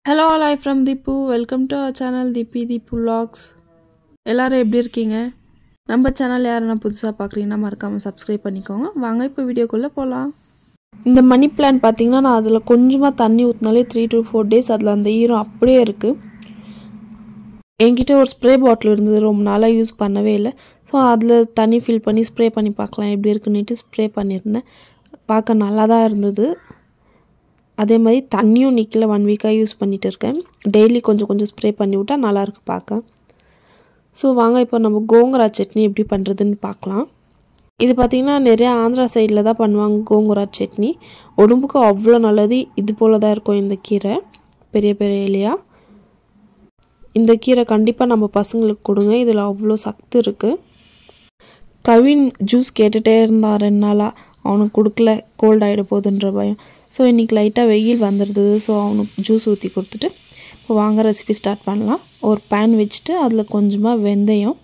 Hello all, I'm from Deepu. Welcome to our channel Deepu Vlogs. எல்லாரும் எப்படி இருக்கீங்க? நம்ம சேனல் யாரனா புதுசா பார்க்கறீங்கன்னா மறக்காம Subscribe பண்ணிக்கோங்க. வாங்க இப்போ வீடியோக்குள்ள போலாம். இந்த மணி பிளான்ட் பாத்தீங்கன்னா நான் அதுல கொஞ்சமா தண்ணி ஊத்துனாலே 3 to 4 days அதுல அந்த ஈரம் அப்படியே இருக்கு. என்கிட்ட ஒரு ஸ்ப்ரே பாட்டில் இருந்தது, ரொம்ப நாளா யூஸ் பண்ணவே இல்ல. சோ அதுல தண்ணி ஃபில் பண்ணி ஸ்ப்ரே பண்ணி பார்க்கலாம் எப்படி இருக்குன்னு ஸ்ப்ரே பண்ணிருந்தேன். பார்க்க நல்லா தான் இருந்தது. அதே மாதிரி தண்ணியும் நிக்கல, 1 வீக்கா யூஸ் பண்ணிட்டு இருக்கேன். டெய்லி கொஞ்சம் ஸ்ப்ரே பண்ணி விட்டா நல்லா இருக்கு பார்க்க. சோ வாங்க இப்போ நம்ம கோங்கரா சட்னி எப்படி பண்றதுன்னு பார்க்கலாம். இது பாத்தீங்கன்னா நிறைய ஆந்திரா சைடுல தான் பண்ணுவாங்க கோங்கரா சட்னி. உடம்புக்கு அவ்வளவு நல்லது. இது போல தான் இருக்கும் இந்த கீரை, பெரிய பெரிய இலையா. இந்த கீரை கண்டிப்பா நம்ம பசங்களுக்கு கொடுங்க, இதுல அவ்வளவு சக்தி இருக்கு. கவின் ஜூஸ் கேட்டுட்டே இருந்தா 2 நாளா, அவனுக்கு கொடுக்கல, கோல்ட் ஆயிட போகுதுன்ற பயம். சோ இன்னைக்கு லைட்டா வெயில் வந்திருந்தது, சோ அவனுக்கு ஜூஸ் ஊத்தி கொடுத்துட்டு இப்போ வாங்க ரெசிபி ஸ்டார்ட் பண்ணலாம். ஒரு pan வச்சிட்டு அதுல கொஞ்சமா வெந்தயம்,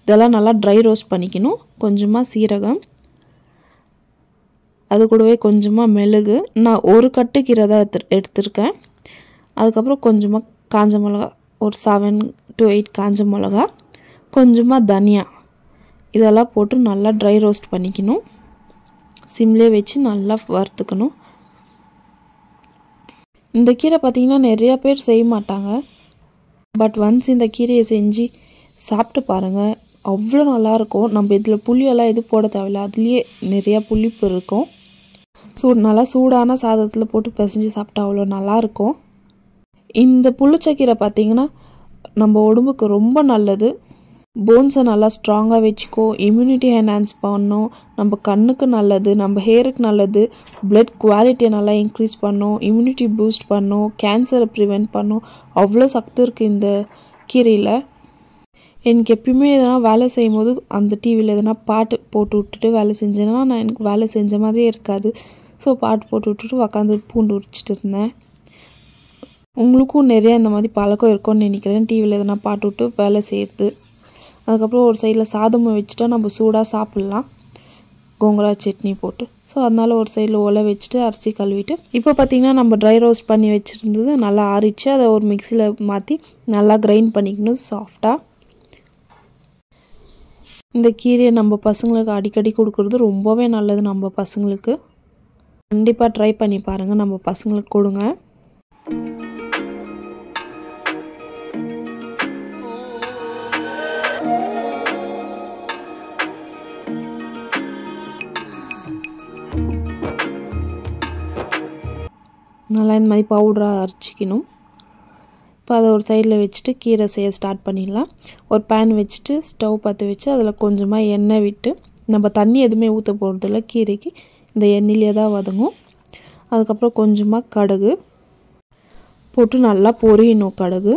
இதெல்லாம் நல்லா ட்ரை ரோஸ்ட் பண்ணிக்கணும். கொஞ்சமா சீரகம், அது கூடவே கொஞ்சமா மிளகு. நான் ஒரு கட்டு கீரை தான் எடுத்துர்க்கேன். அதுக்கு அப்புறம் கொஞ்சமா காஞ்ச மிளகாய், ஒரு 7 to 8 காஞ்ச மிளகாய், கொஞ்சமா தனியா. இதெல்லாம் போட்டு நல்லா ட்ரை ரோஸ்ட் பண்ணிக்கணும். சிம்லே வச்சு நல்லா வறுத்துக்கணும். இந்த கீரை பாத்தீங்கன்னா நிறைய பேர் செய்ய மாட்டாங்க. பட் once இந்த கீரையை செஞ்சு சாப்பிட்டு பாருங்க, அவ்வளவு நல்லா இருக்கும். நம்ம இதுல புளி எல்லாம் எது போட தேவையில்ல, அதுலயே நிறைய புளிப்பு இருக்கும். நல்லா சூடான சாதத்துல போட்டு பிசைஞ்சு சாப்பிட்டா அவ்வளவு நல்லா இருக்கும். இந்த புளிச்சக்கீரை பாத்தீங்கன்னா நம்ம உடம்புக்கு ரொம்ப நல்லது. போன்ஸை நல்லா ஸ்ட்ராங்கா வச்சுக்கோ, இம்யூனிட்டி என்ஹான்ஸ் பண்ணும், நம்ம கண்ணுக்கு நல்லது, நம்ம ஹேருக்கு நல்லது, பிளட் குவாலிட்டியை நல்லா இன்க்ரீஸ் பண்ணும், இம்யூனிட்டி பூஸ்ட் பண்ணும், கேன்சரை ப்ரிவென்ட் பண்ணும். அவ்வளோ சக்தி இருக்குது இந்த கீரையில். எனக்கு எப்பயுமே எதனா வேலை செய்யும் போது அந்த டிவியில் எதனா பாட்டு போட்டு விட்டுட்டு வேலை செஞ்சேன்னா எனக்கு வேலை செஞ்ச மாதிரியே இருக்காது. ஸோ பாட்டு போட்டு விட்டுட்டு உக்காந்து பூண்டு உரிச்சிட்டு இருந்தேன். உங்களுக்கும் நிறைய இந்த மாதிரி பழக்கம் இருக்கும்னு நினைக்கிறேன், டிவியில் எதனா பாட்டு விட்டு வேலை செய்யறது. அதுக்கப்புறம் ஒரு சைடில் சாதமும் வச்சுட்டா நம்ம சூடாக சாப்பிட்லாம் கோங்கரா சட்னி போட்டு. ஸோ அதனால ஒரு சைடில் ஒலை வச்சுட்டு அரிசி கழுவிட்டு, இப்போ பார்த்தீங்கன்னா நம்ம ட்ரை ரோஸ்ட் பண்ணி வச்சுருந்தது நல்லா ஆறிச்சு. அதை ஒரு மிக்சியில் மாற்றி நல்லா கிரைண்ட் பண்ணிக்கணும் சாஃப்டாக. இந்த கீரையை நம்ம பசங்களுக்கு அடிக்கடி கொடுக்கறது ரொம்பவே நல்லது. நம்ம பசங்களுக்கு கண்டிப்பாக ட்ரை பண்ணி பாருங்கள், நம்ம பசங்களுக்கு கொடுங்க. நல்லா இந்த மாதிரி பவுடராக அரைச்சிக்கணும். இப்போ அதை ஒரு சைடில் வச்சுட்டு கீரை செய்ய ஸ்டார்ட் பண்ணிடலாம். ஒரு பேன் வச்சுட்டு ஸ்டவ் பற்ற வச்சு அதில் கொஞ்சமாக எண்ணெய் விட்டு, நம்ம தண்ணி எதுவுமே ஊற்ற போகிறதில்ல, கீரைக்கு இந்த எண்ணெயிலே தான் வதங்கும். அதுக்கப்புறம் கொஞ்சமாக கடுகு போட்டு நல்லா பொரியணும். கடுகு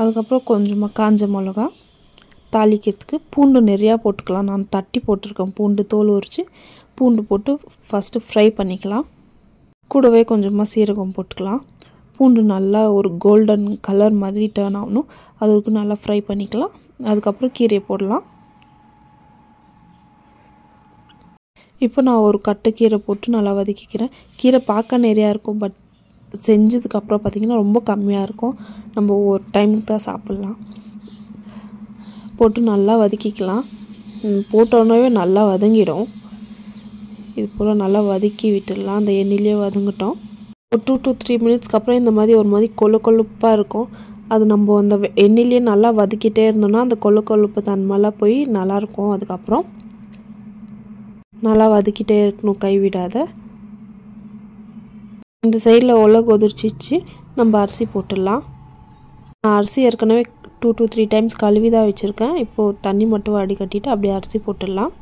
அதுக்கப்புறம் கொஞ்சமாக காஞ்ச மிளகா, தாளிக்கிறதுக்கு பூண்டு நிறையா போட்டுக்கலாம். நான் தட்டி போட்டிருக்கேன் பூண்டு, தோல் உரித்து பூண்டு போட்டு ஃபஸ்ட்டு ஃப்ரை பண்ணிக்கலாம். கூடவே கொஞ்சமாக சீரகம் போட்டுக்கலாம். பூண்டு நல்லா ஒரு கோல்டன் கலர் மாதிரி டர்ன் ஆகணும், அதுக்கு நல்லா ஃப்ரை பண்ணிக்கலாம். அதுக்கப்புறம் கீரையை போடலாம். இப்போ நான் ஒரு கட்டு கீரை போட்டு நல்லா வதக்கிக்கிறேன். கீரை பார்க்க நிறையா இருக்கும், பட் செஞ்சதுக்கப்புறம் பார்த்திங்கன்னா ரொம்ப கம்மியாக இருக்கும். நம்ம ஒரு டைமுக்கு தான் சாப்பிட்லாம். போட்டு நல்லா வதக்கிக்கலாம். போட்டோன்னே நல்லா வதங்கிடும். இது போல் நல்லா வதக்கி விட்டுடலாம். அந்த எண்ணெயிலே வதங்கிட்டோம். ஒரு 2 to 3 மினிட்ஸ்க்கு அப்புறம் இந்த மாதிரி ஒரு மாதிரி கொழுப்பாக இருக்கும். அது நம்ம அந்த எண்ணெயிலே நல்லா வதக்கிட்டே இருந்தோம்னா அந்த கொழுப்பு தன்மைலாம் போய் நல்லாயிருக்கும். அதுக்கப்புறம் நல்லா வதக்கிட்டே இருக்கணும், கைவிடாத. இந்த சைடில் ஒலை கொதிச்சிச்சு, நம்ம அரிசி போட்டுடலாம். நான் அரிசி ஏற்கனவே 2 to 3 டைம்ஸ் கழுவி தான் வச்சுருக்கேன். இப்போது தண்ணி மட்டும் வடிகட்டிட்டு அப்படியே அரிசி போட்டுடலாம்.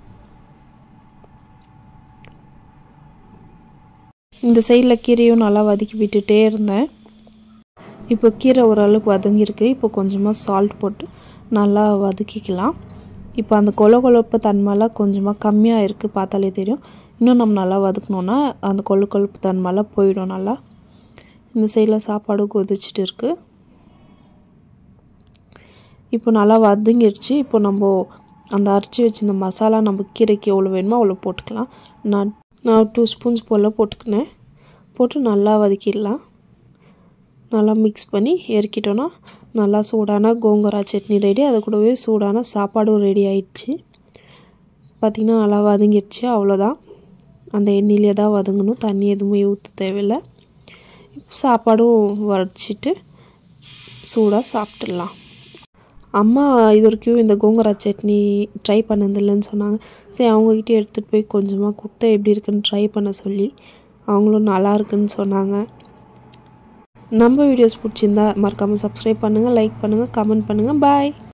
இந்த சைடில் கீரையும் நல்லா வதக்கி விட்டுட்டே இருந்தேன். இப்போ கீரை ஓரளவுக்கு வதங்கியிருக்கு. இப்போ கொஞ்சமாக சால்ட் போட்டு நல்லா வதக்கிக்கலாம். இப்போ அந்த கொழுப்பு தன்மைலாம் கொஞ்சமாக கம்மியாக இருக்குது, பார்த்தாலே தெரியும். இன்னும் நம்ம நல்லா வதக்கணுன்னா அந்த கொழுப்பு தன்மைலாம் போயிடும் நல்லா. இந்த சைடில் சாப்பாடு கொதிச்சுட்டு இருக்குது. இப்போ நல்லா வதங்கிடுச்சு. இப்போ நம்ம அந்த அரைச்சி வச்சிருந்த மசாலா நம்ம கீரைக்கு எவ்வளோ வேணுமோ அவ்வளோ போட்டுக்கலாம். நான் 2 ஸ்பூன்ஸ் போல் போட்டுக்கினேன். போட்டு நல்லா வதக்கிடலாம். நல்லா மிக்ஸ் பண்ணி இறக்கிட்டோன்னா நல்லா சூடான கோங்கரா சட்னி ரெடி. அது கூடவே சூடான சாப்பாடும் ரெடி ஆயிடுச்சு. பார்த்திங்கன்னா நல்லா வதங்கிடுச்சு. அவ்வளோதான், அந்த எண்ணெயிலே தான் வதங்கணும், தண்ணி எதுவுமே ஊற்ற தேவையில்லை. சாப்பாடும் வடிச்சிட்டு சூடாக சாப்பிட்டுடலாம். அம்மா இது வரைக்கும் இந்த கோங்கரா சட்னி ட்ரை பண்ணதில்லைன்னு சொன்னாங்க. சரி அவங்கக்கிட்டே எடுத்துகிட்டு போய் கொஞ்சமாக கொடுத்தா எப்படி இருக்குன்னு ட்ரை பண்ண சொல்லி அவங்களும் நல்லா இருக்குன்னு சொன்னாங்க. நம்ம வீடியோஸ் பிடிச்சிருந்தா மறக்காமல் சப்ஸ்கிரைப் பண்ணுங்கள், லைக் பண்ணுங்கள், கமெண்ட் பண்ணுங்கள். பாய்.